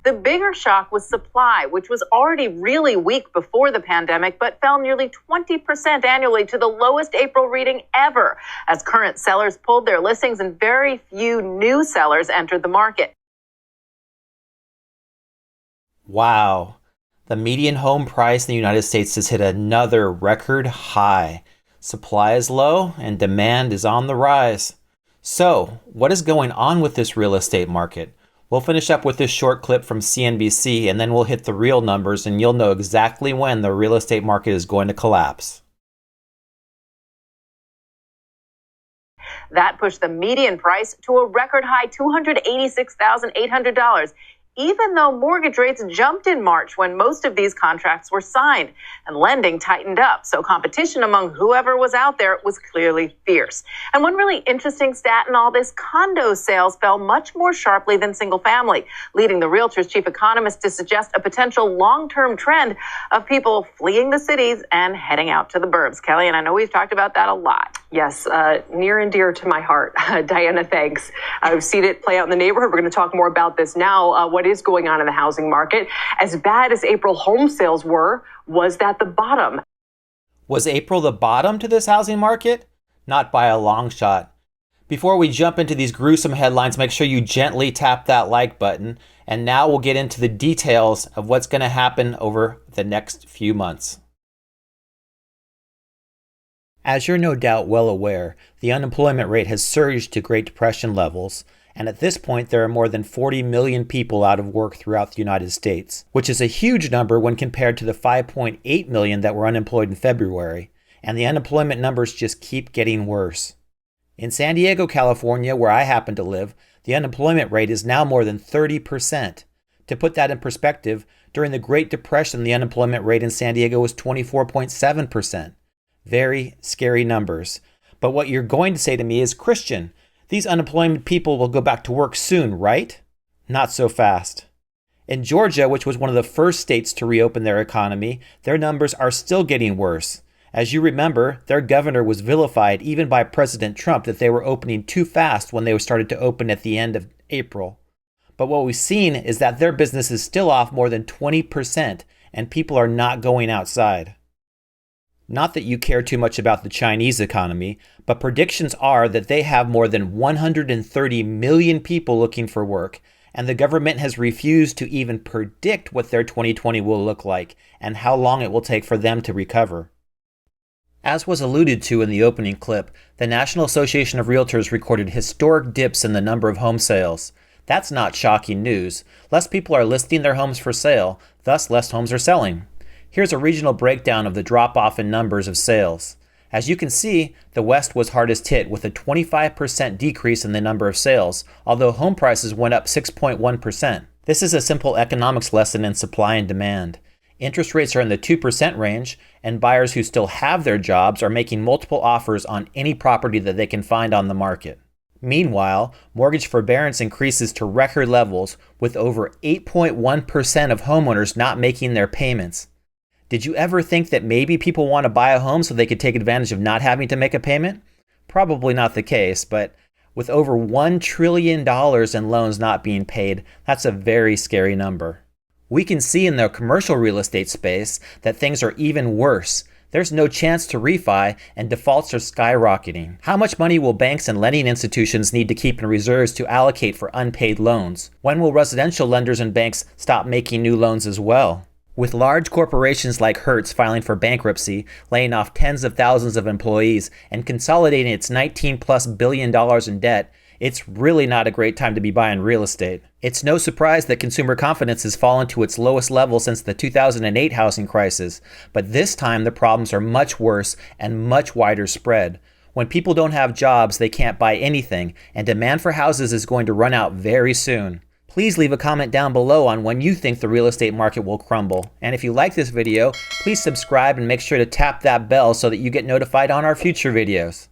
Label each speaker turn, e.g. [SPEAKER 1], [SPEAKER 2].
[SPEAKER 1] The bigger shock was supply, which was already really weak before the pandemic, but fell nearly 20% annually to the lowest April reading ever, as current sellers pulled their listings and very few new sellers entered the market.
[SPEAKER 2] Wow. The median home price in the United States has hit another record high. Supply is low and demand is on the rise. So, what is going on with this real estate market? We'll finish up with this short clip from CNBC and then we'll hit the real numbers and you'll know exactly when the real estate market is going to collapse.
[SPEAKER 1] That pushed the median price to a record high $286,800, even though mortgage rates jumped in March when most of these contracts were signed and lending tightened up. So competition among whoever was out there was clearly fierce. And one really interesting stat in all this, condo sales fell much more sharply than single family, leading the Realtors chief economist to suggest a potential long-term trend of people fleeing the cities and heading out to the burbs. Kelly, and I know we've talked about that a lot.
[SPEAKER 3] Yes, near and dear to my heart. Diana, thanks. I've seen it play out in the neighborhood. We're going to talk more about this now. What is going on in the housing market? As bad as April home sales were, was that the bottom?
[SPEAKER 2] Was April the bottom to this housing market? Not by a long shot. Before we jump into these gruesome headlines, make sure you gently tap that like button. And now we'll get into the details of what's going to happen over the next few months. As you're no doubt well aware, the unemployment rate has surged to Great Depression levels, and at this point there are more than 40 million people out of work throughout the United States, which is a huge number when compared to the 5.8 million that were unemployed in February, and the unemployment numbers just keep getting worse. In San Diego, California, where I happen to live, the unemployment rate is now more than 30%. To put that in perspective, during the Great Depression, the unemployment rate in San Diego was 24.7%. Very scary numbers. But what you're going to say to me is, Christian, these unemployment people will go back to work soon, right? Not so fast. In Georgia, which was one of the first states to reopen their economy, their numbers are still getting worse. As you remember, their governor was vilified even by President Trump that they were opening too fast when they started to open at the end of April. But what we've seen is that their business is still off more than 20%, and people are not going outside. Not that you care too much about the Chinese economy, but predictions are that they have more than 130 million people looking for work, and the government has refused to even predict what their 2020 will look like and how long it will take for them to recover. As was alluded to in the opening clip, the National Association of Realtors recorded historic dips in the number of home sales. That's not shocking news. Less people are listing their homes for sale, thus less homes are selling. Here's a regional breakdown of the drop-off in numbers of sales. As you can see, the West was hardest hit with a 25% decrease in the number of sales, although home prices went up 6.1%. This is a simple economics lesson in supply and demand. Interest rates are in the 2% range, and buyers who still have their jobs are making multiple offers on any property that they can find on the market. Meanwhile, mortgage forbearance increases to record levels, with over 8.1% of homeowners not making their payments. Did you ever think that maybe people want to buy a home so they could take advantage of not having to make a payment? Probably not the case, but with over $1 trillion in loans not being paid, that's a very scary number. We can see in the commercial real estate space that things are even worse. There's no chance to refi, and defaults are skyrocketing. How much money will banks and lending institutions need to keep in reserves to allocate for unpaid loans? When will residential lenders and banks stop making new loans as well? With large corporations like Hertz filing for bankruptcy, laying off tens of thousands of employees, and consolidating its $19+ billion in debt, it's really not a great time to be buying real estate. It's no surprise that consumer confidence has fallen to its lowest level since the 2008 housing crisis, but this time the problems are much worse and much wider spread. When people don't have jobs, they can't buy anything, and demand for houses is going to run out very soon. Please leave a comment down below on when you think the real estate market will crumble. And if you like this video, please subscribe and make sure to tap that bell so that you get notified on our future videos.